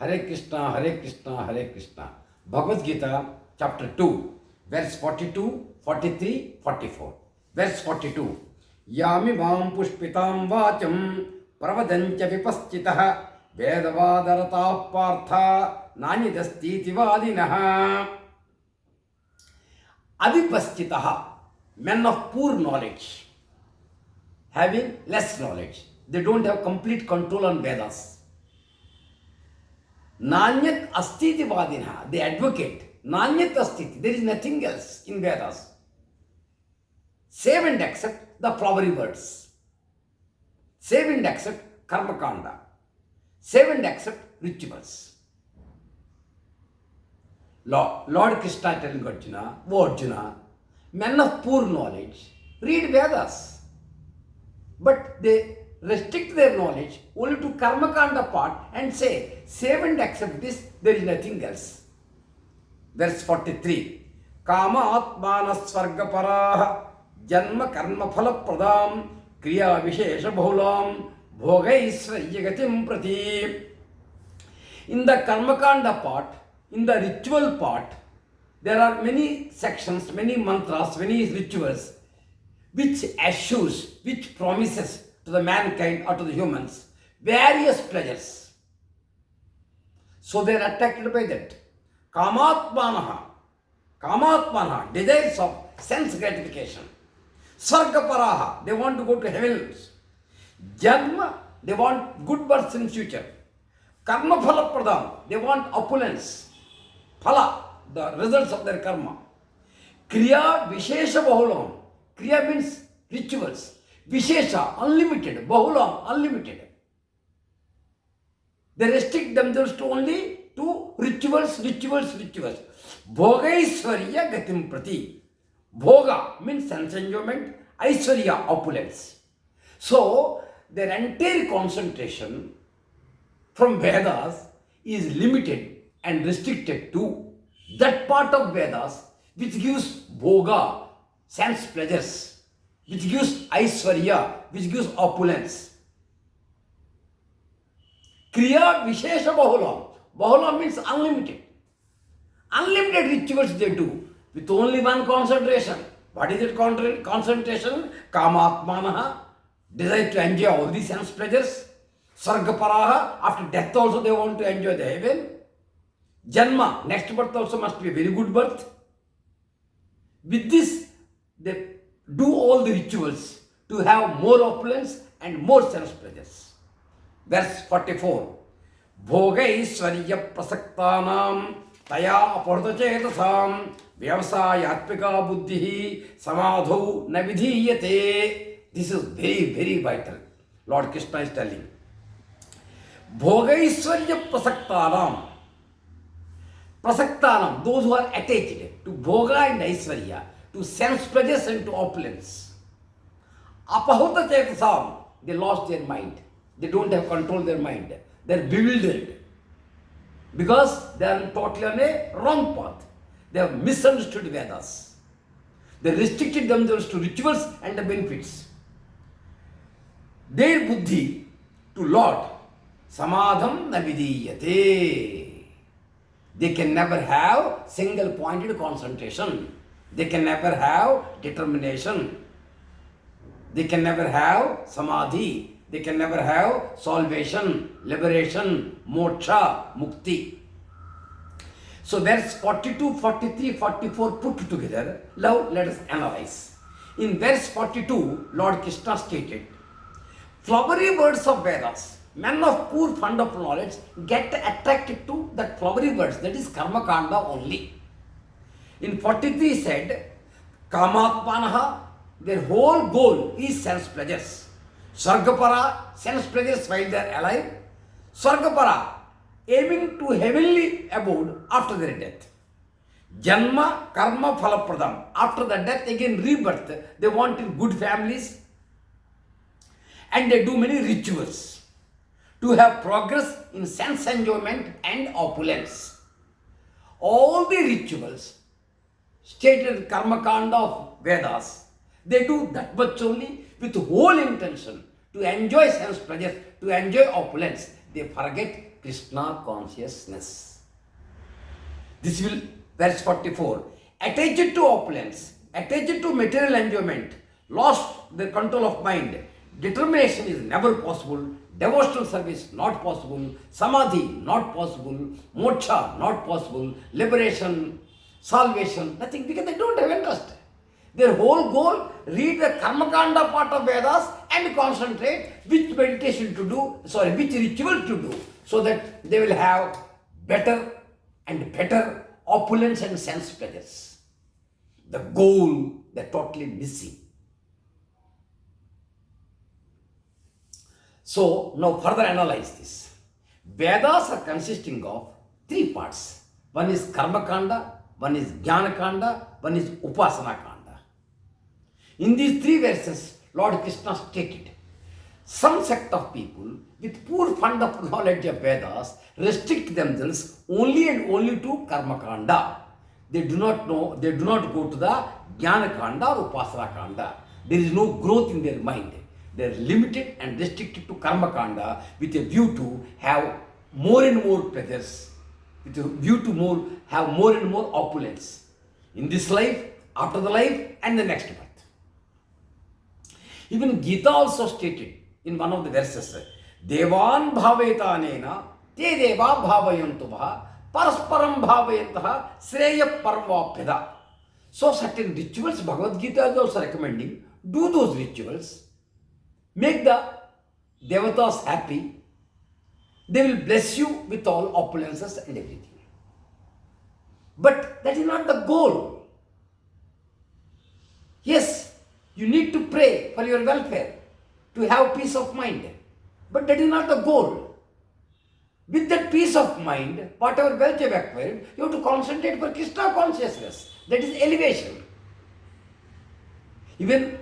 Hare Krishna, Hare Krishna, Hare Krishna. Bhagavadgita, chapter 2, verse 42, 43, 44. Verse 42. Yami vam pushpitam vacham pravadancha vipaschitah vedavadarata partha nanyadastiti vadinaha. Avipaschitah, men of poor knowledge, having less knowledge. They don't have complete control on Vedas. Nanyat astiti vadinha, they advocate. Nanyat astiti, there is nothing else in Vedas. Save and accept the flowery words. Save and accept karma kanda. Save and accept rituals. Lord Krishna telling Arjuna, O Arjuna, men of poor knowledge read Vedas. But they restrict their knowledge only to karma kanda part and say, save and accept this, there is nothing else. Verse 43. Kama atmana svarga paraha janma karma phala pradam kriya vishesha bhulam bhogaisvarya prati. In the karma kanda part, in the ritual part, there are many sections, many mantras, many rituals which assures, which promises to the mankind or to the humans various pleasures. So they are attracted by that. Kamatmanaha, desires of sense gratification. Sargaparaha, they want to go to heavens. Janma, they want good births in future. Karma phala pradam, they want opulence. Phala, the results of their karma. Kriya vishesha bahulam, kriya means rituals. Vishesha, unlimited. Bahulam, unlimited. They restrict themselves to only to rituals. Bhogaisvarya gatim prati. Bhoga means sense enjoyment. Aisvarya, opulence. So, their entire concentration from Vedas is limited and restricted to that part of Vedas which gives bhoga, sense pleasures, which gives aisvarya, which gives opulence. Kriya vishesha bahulam. Bahulam means unlimited. Unlimited rituals they do with only one concentration. What is that concentration? Kamatmanaha, desire to enjoy all these sense pleasures. Sargaparaha, after death also they want to enjoy the heaven. Janma, next birth also must be a very good birth. With this, they do all the rituals to have more opulence and more sense pleasures. Verse 44. Bhogaisvarya prasaktanam taya apartachetasam vyavasayatmika buddhihi samadho na vidhiyate. This is very, very vital. Lord Krishna is telling. Bhogaisvarya prasaktanam. Prasaktanam, those who are attached to bhoga and aisvarya, to sense pleasures and to opulence. Apahuta chetasam, they lost their mind. They don't have control of their mind. They are bewildered. Because they are totally on a wrong path. They have misunderstood Vedas. They restricted themselves to rituals and the benefits. Their buddhi to Lord, samadham na vidiyate. They can never have single-pointed concentration. They can never have determination. They can never have samadhi. They can never have salvation, liberation, moksha, mukti. So verse 42, 43, 44 put together. Now let us analyze. In verse 42, Lord Krishna stated, flowery words of Vedas, men of poor fund of knowledge get attracted to that flowery words, that is karma kanda only. In 43 he said, kamatmanaha, their whole goal is sense pleasures. Sargapara, sense pleasures while they are alive. Sargapara, aiming to heavenly abode after their death. Janma, karma, phala pradam. After the death, again rebirth. They want in good families. And they do many rituals to have progress in sense enjoyment and opulence. All the rituals stated in Karma Kanda of Vedas, they do that much only with whole intention to enjoy sense pleasure, to enjoy opulence. They forget Krishna consciousness. This will, verse 44, attached to opulence, attached to material enjoyment, lost the control of mind, determination is never possible, devotional service not possible, samadhi not possible, moksha not possible, liberation, salvation, nothing, because they don't have interest. Their whole goal, read the Karmakanda part of Vedas and concentrate which meditation to do, which ritual to do, so that they will have better and better opulence and sense pleasures. The goal they're totally missing. So now further analyze this. Vedas are consisting of three parts. One is Karma Kanda, one is Jnana Kanda, one is Upasana Kanda. In these three verses, Lord Krishna stated, some sect of people with poor fund of knowledge of Vedas restrict themselves only and only to Karma Kanda. They do not know, they do not go to the Jnana Kanda or Upasana Kanda. There is no growth in their mind. They are limited and restricted to Karma Kanda with a view to have more and more pleasures, with a view to have more and more opulence in this life, after the life, and the next birth. Even Gita also stated in one of the verses, Devan bhavetanena te deva bhavayantuva parasparam bhavayantaha sreya parvapyada. So certain rituals Bhagavadgita is also recommending. Do those rituals. Make the devatas happy. They will bless you with all opulences and everything. But that is not the goal. Yes, you need to pray for your welfare, to have peace of mind. But that is not the goal. With that peace of mind, whatever wealth you have acquired, you have to concentrate for Krishna consciousness. That is elevation. Even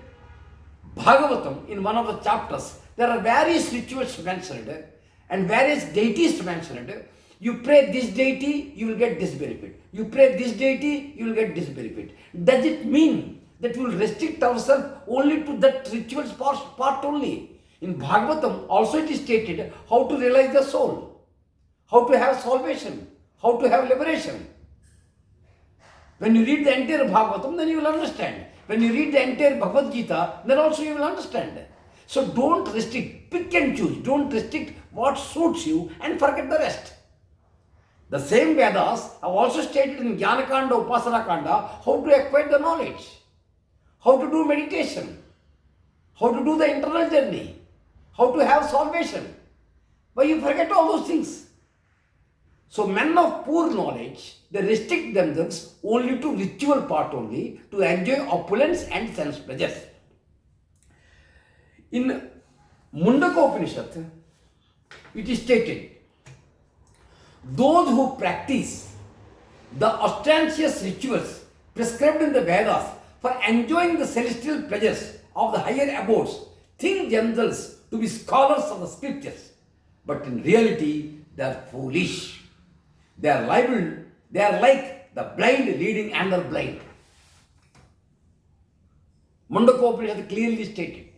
Bhagavatam, in one of the chapters, there are various rituals mentioned and various deities mentioned. You pray this deity, you will get this benefit. You pray this deity, you will get this benefit. Does it mean that we will restrict ourselves only to that rituals part only? In Bhagavatam also it is stated how to realize the soul, how to have salvation, how to have liberation. When you read the entire Bhagavatam, then you will understand. When you read the entire Bhagavad Gita, then also you will understand. So don't restrict, pick and choose. Don't restrict what suits you and forget the rest. The same Vedas have also stated in Jnana Kanda, Upasana Kanda, how to acquire the knowledge, how to do meditation, how to do the internal journey, how to have salvation. But you forget all those things. So men of poor knowledge, they restrict themselves only to ritual part only, to enjoy opulence and sense pleasures. In Mundaka Upanishad, it is stated, those who practice the ostentatious rituals prescribed in the Vedas for enjoying the celestial pleasures of the higher abodes think themselves to be scholars of the scriptures, but in reality they are foolish. They are like the blind leading another blind. Mundaka Upanishad clearly stated.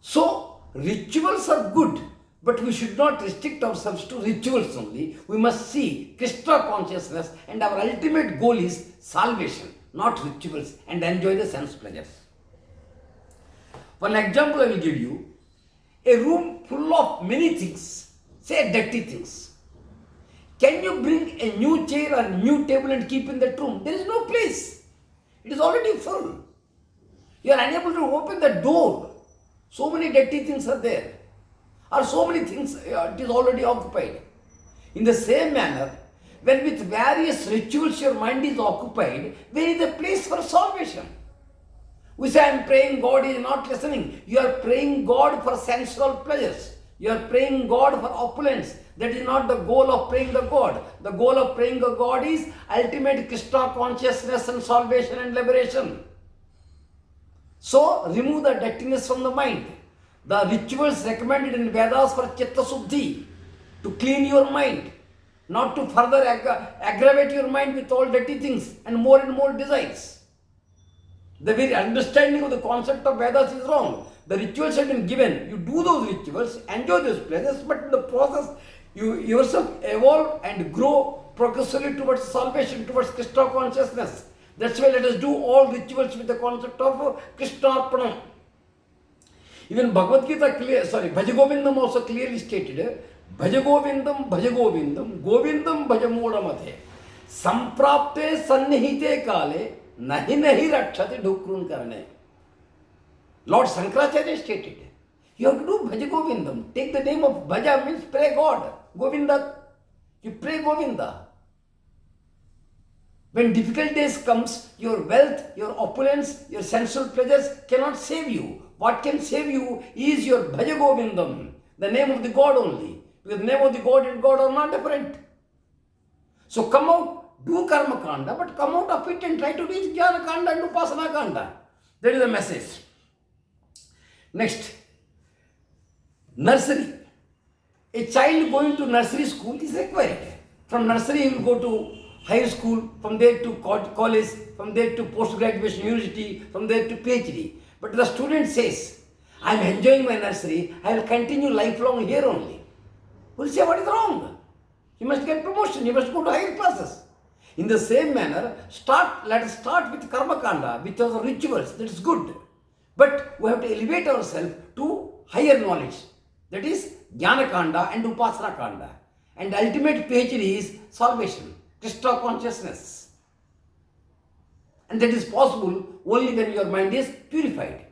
So, rituals are good, but we should not restrict ourselves to rituals only. We must see Krishna consciousness, and our ultimate goal is salvation, not rituals, and enjoy the sense pleasures. One example I will give you. A room full of many things, say dirty things. Can you bring a new chair or new table and keep in that room? There is no place. It is already full. You are unable to open the door. So many dirty things are there. Or so many things, it is already occupied. In the same manner, when with various rituals your mind is occupied, where is the place for salvation? We say, I am praying, God is not listening. You are praying God for sensual pleasures. You are praying God for opulence. That is not the goal of praying the God. The goal of praying the God is ultimate Krishna consciousness and salvation and liberation. So, remove the dirtiness from the mind. The rituals recommended in Vedas for Chitta Suddhi, to clean your mind, not to further aggravate your mind with all dirty things and more desires. The very understanding of the concept of Vedas is wrong. The rituals have been given. You do those rituals, enjoy those pleasures, but in the process, You yourself evolve and grow progressively towards salvation, towards Krishna consciousness. That's why let us do all rituals with the concept of Krishna Arpanam. Even Bhagavadgita Bhajagovindam also clearly stated, Bhajagovindam, Bhajagovindam, Govindam Bhajamodamathe, Samprapte Sannihite Kale, Nahi Nahi Rakshati Dhukrun Karane. Lord Sankaracharya stated, you have to do Bhajagovindam. Take the name of Bhaja means pray God. Govinda, you pray Govinda. When difficult days comes, your wealth, your opulence, your sensual pleasures cannot save you. What can save you is your Bhaja Govindam, the name of the God only. Because the name of the God and God are not different. So come out, do Karma Kanda, but come out of it and try to reach Jnana Kanda and Upasana Kanda. That is the message. Next, nursery. A child going to nursery school is required. From nursery he will go to higher school, from there to college, from there to post-graduation university, from there to PhD. But the student says, I am enjoying my nursery, I will continue lifelong here only. We will say, what is wrong? You must get promotion, you must go to higher classes. In the same manner, let us start with Karma Kanda, with our rituals, that is good. But we have to elevate ourselves to higher knowledge. That is Jnana Kanda and Upasana Kanda. And ultimate PhD is salvation, Krishna consciousness. And that is possible only when your mind is purified.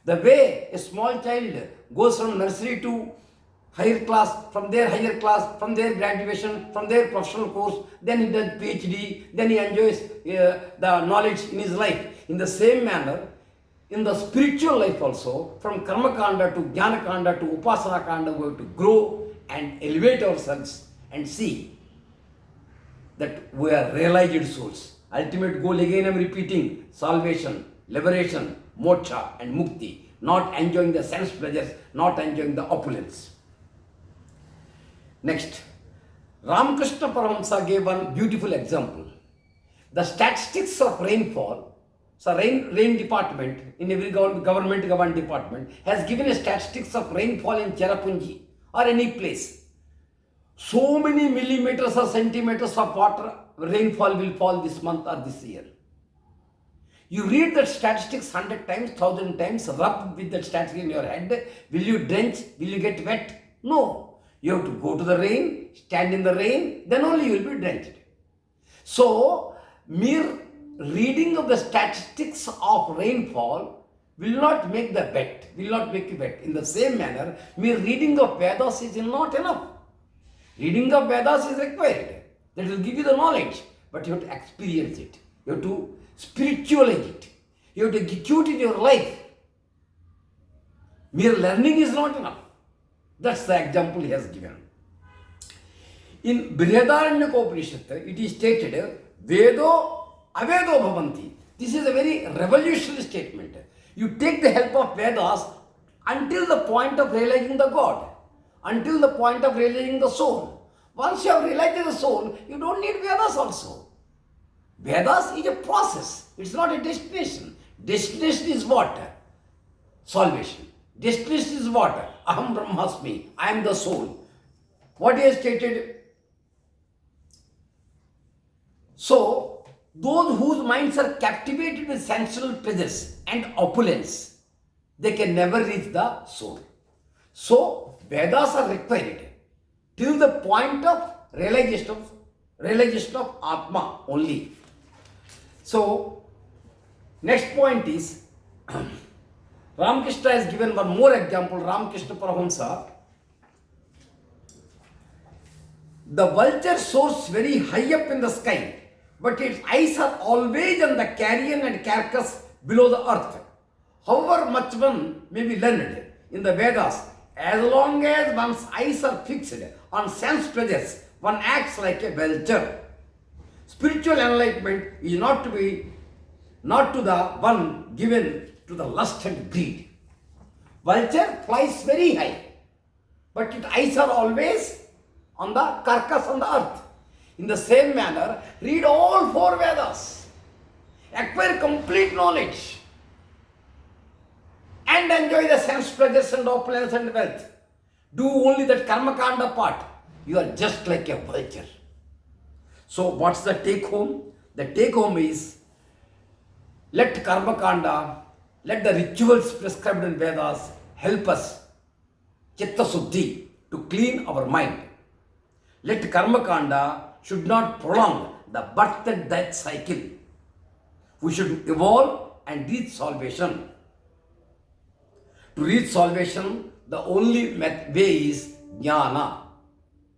The way a small child goes from nursery to higher class, from there higher class, from there graduation, from there professional course, then he does PhD, then he enjoys the knowledge in his life. In the same manner, in the spiritual life also, from Karma Kanda to Jnana Kanda to Upasana Kanda, we have to grow and elevate ourselves and see that we are realized souls. Ultimate goal, again I am repeating, salvation, liberation, moksha and mukti. Not enjoying the sense pleasures, not enjoying the opulence. Next, Ramakrishna Paramahamsa gave one beautiful example. The statistics of rainfall. So rain department, in every government department, has given a statistics of rainfall in Cherrapunji or any place. So many millimeters or centimeters of water rainfall will fall this month or this year. You read that statistics 100 times, 1000 times, rub with that statistic in your head. Will you drench? Will you get wet? No. You have to go to the rain, stand in the rain, then only you will be drenched. So, mere reading of the statistics of rainfall will not make the wet, will not make you wet. In the same manner, mere reading of Vedas is not enough. Reading of Vedas is required. That will give you the knowledge, but you have to experience it. You have to spiritualize it. You have to execute it in your life. Mere learning is not enough. That's the example he has given. In Brihadaranyaka Upanishad, it is stated, Vedo Avedo Bhavanti. This is a very revolutionary statement. You take the help of Vedas until the point of realizing the God, until the point of realizing the soul. Once you have realized the soul, you don't need Vedas also. Vedas is a process. It's not a destination. Destination is what? Salvation. Destination is what? Aham Brahmasmi. I am the soul. What he has stated? So, those whose minds are captivated with sensual pleasures and opulence, they can never reach the soul. So, Vedas are required till the point of realization of Atma only. So, next point is, Ramakrishna has given one more example, Ramakrishna Paramahamsa. The vulture soars very high up in the sky, but its eyes are always on the carrion and carcass below the earth. However much one may be learned in the Vedas, as long as one's eyes are fixed on sense pleasures, one acts like a vulture. Spiritual enlightenment is not to the one given to the lust and greed. Vulture flies very high, but its eyes are always on the carcass on the earth. In the same manner, read all four Vedas, acquire complete knowledge, and enjoy the sense pleasures and opulence and wealth. Do only that Karma Kanda part. You are just like a vulture. So what's the take home? The take home is, let karma kanda, let the rituals prescribed in Vedas help us, chitta suddhi, to clean our mind. Let karma kanda should not prolong the birth and death cycle. We should evolve and reach salvation. To reach salvation, the only way is jnana,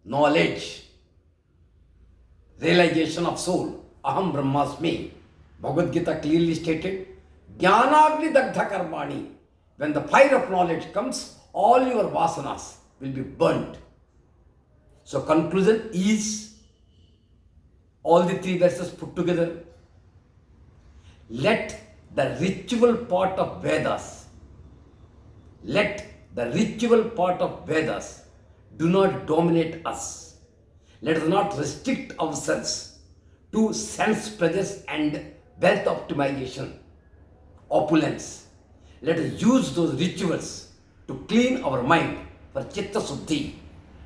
knowledge, realization of soul. Aham Brahmasmi. Bhagavadgita clearly stated, Jnanagni dagdha karmani. When the fire of knowledge comes, all your vasanas will be burnt. So conclusion is, all the three verses put together, let the ritual part of Vedas, let the ritual part of Vedas do not dominate us. Let us not restrict ourselves to sense pleasures and wealth optimization, opulence. Let us use those rituals to clean our mind for chitta suddhi.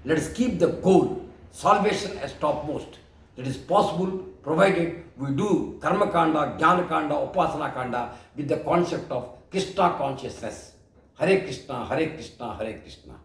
Let us keep the goal, salvation, as topmost. It is possible provided we do karma kanda, jnana kanda, upasana kanda with the concept of Krishna consciousness. Hare Krishna, Hare Krishna, Hare Krishna.